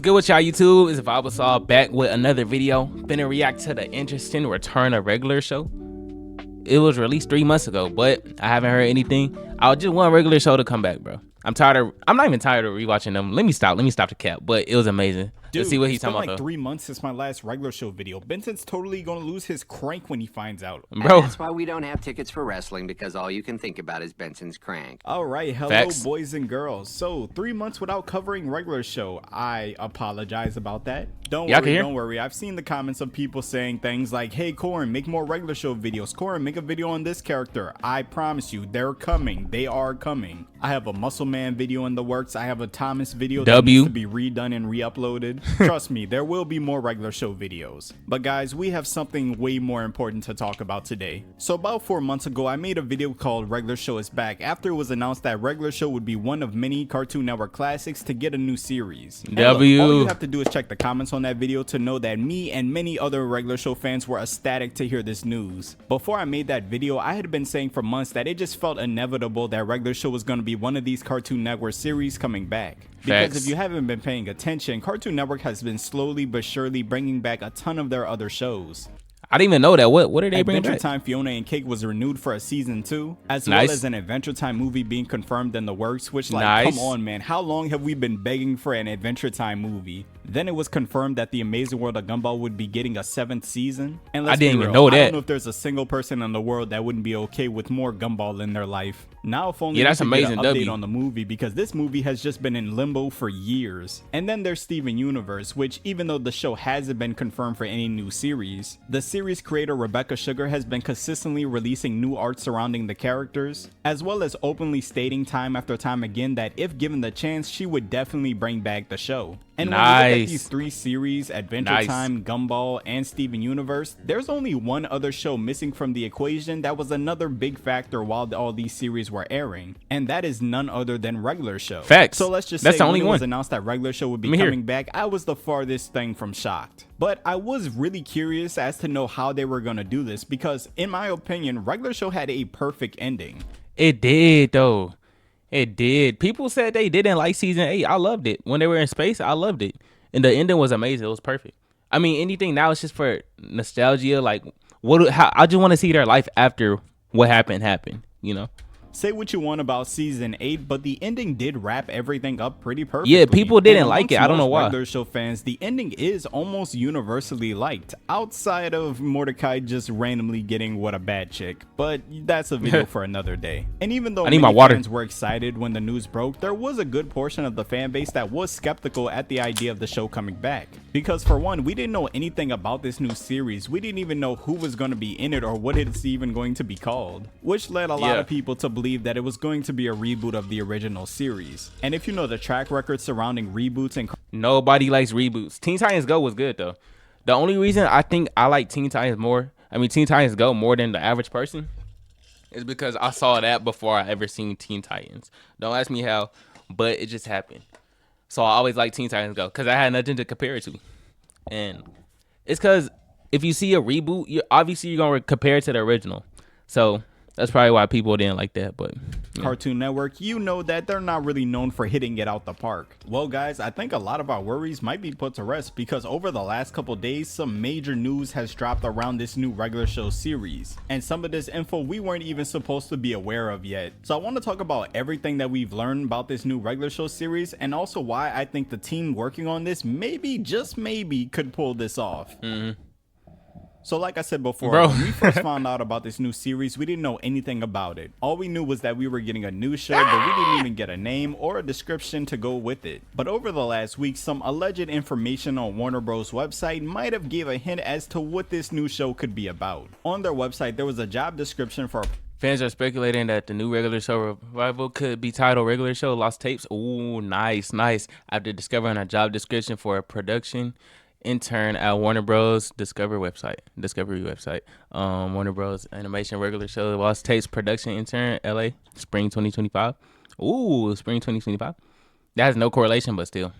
good with y'all YouTube? It's Vibasaw back with another video. Finna react to the interesting return of regular show. It was released 3 months ago, but I haven't heard anything. I just want regular show to come back, bro. I'm not even tired of rewatching them. Let me stop the cap, but it was amazing. Dude, let's see what he's it's been talking like about. 3 months since my last regular show video. Benson's totally gonna lose his crank when he finds out. Bro, And that's why we don't have tickets for wrestling, because all you can think about is Benson's crank. All right, hello, Facts. boys and girls. So 3 months without covering regular show. I apologize about that. Don't worry. I've seen the comments of people saying things like, "Hey, Corin, make more regular show videos. Corin, make a video on this character." I promise you, they're coming. They are coming. I have a Muscle Man video in the works. I have a Thomas video that needs to be redone and re-uploaded. Trust me, there will be more regular show videos. But guys, we have something way more important to talk about today. So about 4 months ago, I made a video called Regular Show is Back after it was announced that Regular Show would be one of many Cartoon Network classics to get a new series. And look, all you have to do is check the comments on that video to know that me and many other Regular Show fans were ecstatic to hear this news. Before I made that video, I had been saying for months that it just felt inevitable that Regular Show was going to be one of these Cartoon Network series coming back. Because if you haven't been paying attention, Cartoon Network has been slowly but surely bringing back a ton of their other shows. I didn't even know that. What are they bringing back? Adventure Time Fiona and Cake was renewed for a season 2, as well as an Adventure Time movie being confirmed in the works, which come on, man, how long have we been begging for an Adventure Time movie? Then it was confirmed that The Amazing World of Gumball would be getting a 7th season. And let's I didn't be real, even know that. I don't know if there's a single person in the world that wouldn't be okay with more Gumball in their life. Now if only that's amazing. Get an update on the movie, because this movie has just been in limbo for years. And then there's Steven Universe, which even though the show hasn't been confirmed for any new series, the series creator Rebecca Sugar has been consistently releasing new art surrounding the characters, as well as openly stating time after time again that if given the chance, she would definitely bring back the show. And when you look at these 3 series, Adventure Time, Gumball, and Steven Universe, there's only one other show missing from the equation that was another big factor while all these series were airing, and that is none other than Regular Show. Facts. So let's just say when it was announced that Regular Show would be coming back, I was the farthest thing from shocked. But I was really curious as to know how they were going to do this, because in my opinion, Regular Show had a perfect ending. It did, though. It did. People said they didn't like season 8. I loved it. When they were in space, I loved it. And the ending was amazing. It was perfect. I mean, anything now is just for nostalgia. Like, I just want to see their life after what happened, you know? Say what you want about season 8, but the ending did wrap everything up pretty perfectly. Yeah, people didn't like it. I don't know why. Regular Show fans, the ending is almost universally liked, outside of Mordecai just randomly getting what a bad chick. But that's a video for another day. And even though many fans were excited when the news broke, there was a good portion of the fan base that was skeptical at the idea of the show coming back. Because for one, we didn't know anything about this new series. We didn't even know who was going to be in it or what it's even going to be called, which led a lot of people to believe that it was going to be a reboot of the original series. And if you know the track record surrounding reboots and nobody likes reboots. Teen Titans Go was good though. The only reason I think I like Teen Titans Go more than the average person is because I saw that before I ever seen Teen Titans. Don't ask me how, but it just happened. So I always like Teen Titans Go because I had nothing to compare it to. And it's because if you see a reboot, you're going to compare it to the original. So that's probably why people didn't like that, but Cartoon Network, you know that they're not really known for hitting it out the park. Well guys, I think a lot of our worries might be put to rest, because over the last couple days, some major news has dropped around this new Regular Show series. And some of this info we weren't even supposed to be aware of yet. So I want to talk about everything that we've learned about this new Regular Show series, and also why I think the team working on this maybe, just maybe, could pull this off. So like I said before, when we first found out about this new series, we didn't know anything about it. All we knew was that we were getting a new show, but we didn't even get a name or a description to go with it. But over the last week, some alleged information on Warner Bros. Website might have gave a hint as to what this new show could be about. On their website, there was a job description for... Fans are speculating that the new Regular Show revival could be titled Regular Show Lost Tapes. Ooh, nice. After discovering a job description for a production intern at Warner Bros. Discovery website. Warner Bros. Animation Regular Show Lost Tapes production intern, LA, spring 2025. Ooh, spring 2025. That has no correlation, but still.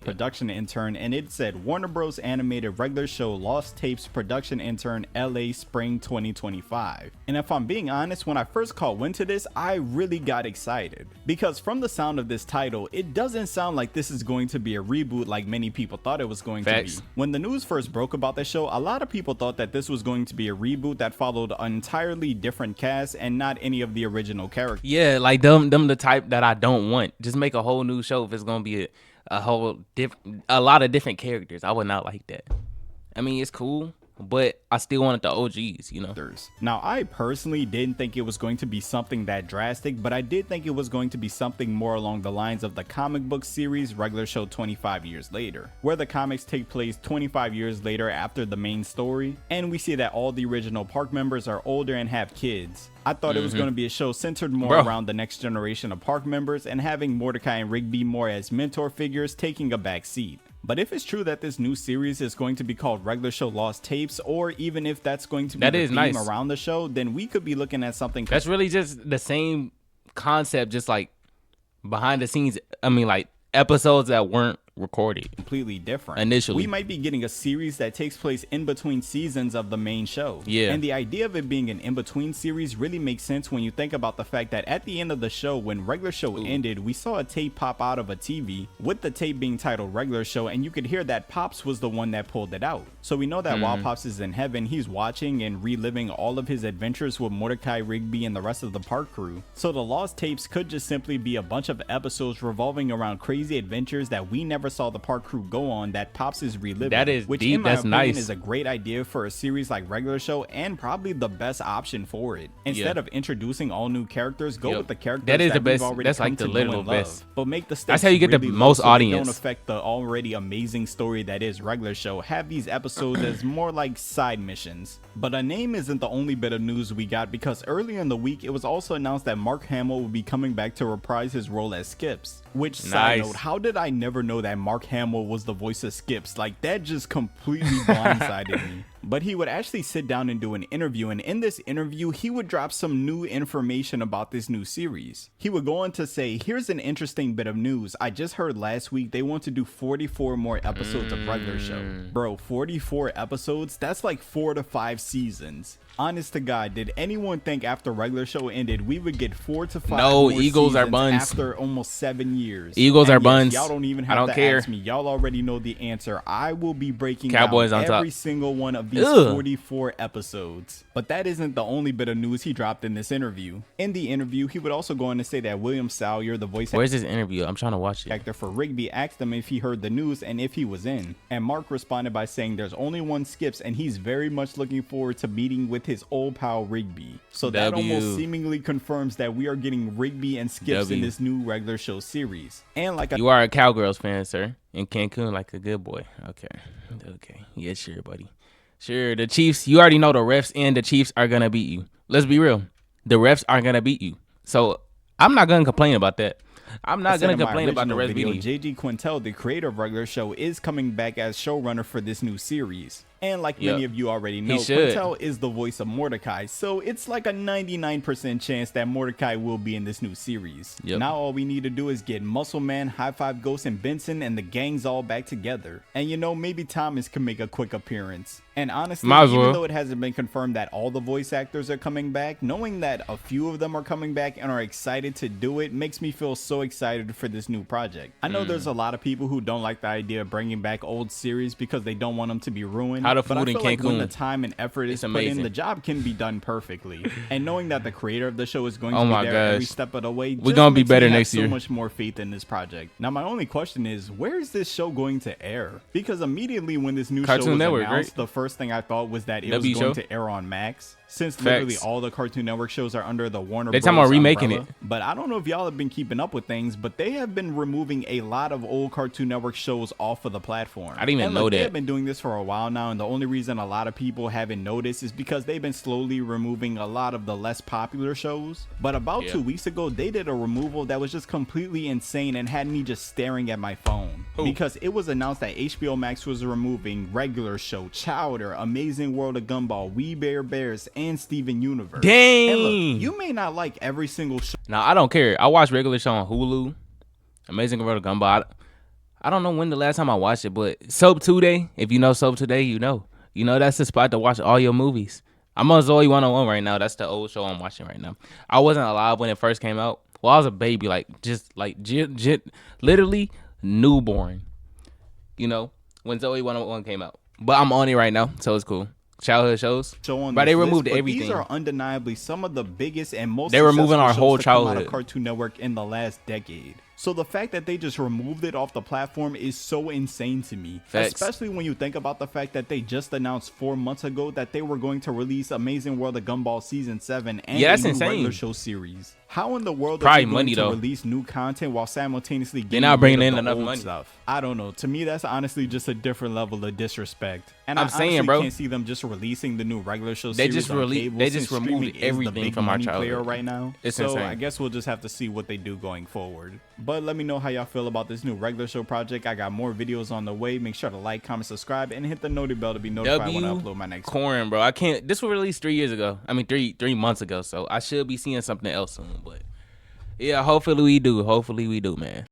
production intern, and it said Warner Bros. Animated regular show Lost Tapes production intern LA spring 2025. And if I'm being honest, when I first caught wind to this, I really got excited. Because from the sound of this title, it doesn't sound like this is going to be a reboot like many people thought it was going to be. When the news first broke about the show, a lot of people thought that this was going to be a reboot that followed an entirely different cast and not any of the original characters. Yeah, like them the type that I don't want. Just make a whole new show if it's gonna be a lot of different characters. I would not like that. I mean, it's cool, but I still wanted the OGs, you know. Now, I personally didn't think it was going to be something that drastic, but I did think it was going to be something more along the lines of the comic book series regular show 25 years later, where the comics take place 25 years later after the main story, and we see that all the original park members are older and have kids. I thought it was going to be a show centered more around the next generation of park members and having Mordecai and Rigby more as mentor figures taking a back seat. But if it's true that this new series is going to be called Regular Show Lost Tapes, or even if that's going to be the theme around the show, then we could be looking at something that's really just the same concept, just like behind the scenes. I mean, like episodes that weren't recorded completely different. Initially, we might be getting a series that takes place in between seasons of the main show. And the idea of it being an in-between series really makes sense when you think about the fact that at the end of the show, when regular show ended, we saw a tape pop out of a TV with the tape being titled Regular Show, and you could hear that Pops was the one that pulled it out. So we know that while Pops is in heaven, he's watching and reliving all of his adventures with Mordecai, Rigby, and the rest of the park crew. So the Lost Tapes could just simply be a bunch of episodes revolving around crazy adventures that we never saw the park crew go on that Pops is reliving. That is which deep. In my That's opinion, nice. Is a great idea for a series like Regular Show, and probably the best option for it. Instead of introducing all new characters, go with the characters that is the best. We've already that's come like the to literal know and best. love. But make the stakes that's how you get really the most low so audience. Don't affect the already amazing story that is Regular Show. Have these episodes as more like side missions. But a name isn't the only bit of news we got, because earlier in the week it was also announced that Mark Hamill will be coming back to reprise his role as Skips. Which, side note, how did I never know that Mark Hamill was the voice of Skips? Like, that just completely blindsided me. But he would actually sit down and do an interview, and in this interview he would drop some new information about this new series. He would go on to say, here's an interesting bit of news. I just heard last week they want to do 44 more episodes of Regular Show. Bro, 44 episodes? That's like 4 to 5 seasons. Honest to God, did anyone think after Regular Show ended we would get 4 to 5 more Eagles are seasons buns after almost 7 years? Eagles are buns. Y'all don't even have to ask me. Y'all already know the answer. I will be breaking Cowboys down on every top. single one of these 44 episodes. But that isn't the only bit of news he dropped in this interview. In the interview, he would also go on to say that William Sawyer, the voice Where's this interview? I'm trying to watch it. actor for Rigby, asked him if he heard the news and if he was in. And Mark responded by saying there's only one Skips, and he's very much looking forward to meeting with his old pal Rigby. So that almost seemingly confirms that we are getting Rigby and Skips in this new Regular Show series. And like you are a Cowgirls fan, sir, in Cancun, like a good boy. Okay. Yeah, sure, buddy. Sure, the Chiefs, you already know the refs and the Chiefs are gonna beat you. Let's be real. The refs are gonna beat you. So I'm not gonna complain about that. I'm not going to complain about the refs beating you. J.G. Quintel, the creator of Regular Show, is coming back as showrunner for this new series. And like many of you already know, Quintel is the voice of Mordecai, so it's like a 99% chance that Mordecai will be in this new series. Now all we need to do is get Muscle Man, High Five Ghost, and Benson and the gang's all back together. And you know, maybe Thomas can make a quick appearance. And honestly, even though it hasn't been confirmed that all the voice actors are coming back, knowing that a few of them are coming back and are excited to do it makes me feel so excited for this new project. I know there's a lot of people who don't like the idea of bringing back old series because they don't want them to be ruined. How the food in Cancun, like when the time and effort is put in, the job can be done perfectly. And knowing that the creator of the show is going to be there every step of the way, we're gonna be better next year. So much more faith in this project. Now, my only question is, where is this show going to air? Because immediately when this new show was announced, the first thing I thought was that it was going to air on Max, since literally all the Cartoon Network shows are under the Warner Bros. They're talking about remaking it. But I don't know if y'all have been keeping up with things, but they have been removing a lot of old Cartoon Network shows off of the platform. I didn't even know that. They have been doing this for a while now, and the only reason a lot of people haven't noticed is because they've been slowly removing a lot of the less popular shows. But about 2 weeks ago, they did a removal that was just completely insane and had me just staring at my phone. Because it was announced that HBO Max was removing Regular Show, Chowder, Amazing World of Gumball, We Bare Bears, and Steven Universe. Dang! And look, you may not like every single show. Now, I don't care. I watch Regular Show on Hulu, Amazing World of Gumball. I don't know when the last time I watched it, but Soap Today. If you know Soap Today, you know that's the spot to watch all your movies. I'm on Zoe 101 right now. That's the old show I'm watching right now. I wasn't alive when it first came out. Well, I was a baby, literally newborn. You know, when Zoe 101 came out. But I'm on it right now, so it's cool. Childhood shows. But they removed everything. These are undeniably some of the biggest and most They're removing our whole childhood. Out of Cartoon Network in the last decade. So the fact that they just removed it off the platform is so insane to me. Facts. Especially when you think about the fact that they just announced 4 months ago that they were going to release Amazing World of Gumball Season 7 and a new regular show series. How in the world are they going to release new content while simultaneously getting not bringing in enough money stuff? I don't know. To me, that's honestly just a different level of disrespect. And I'm saying, bro, can't see them just releasing the new regular show series on cable. They just removed everything from our childhood right now. It's so insane. I guess we'll just have to see what they do going forward. But let me know how y'all feel about this new regular show project. I got more videos on the way. Make sure to like, comment, subscribe, and hit the notification bell to be notified when I upload my next Corn, bro. I can't. This was released 3 years ago. I mean, three months ago. So I should be seeing something else soon. But yeah, hopefully we do. Hopefully we do, man.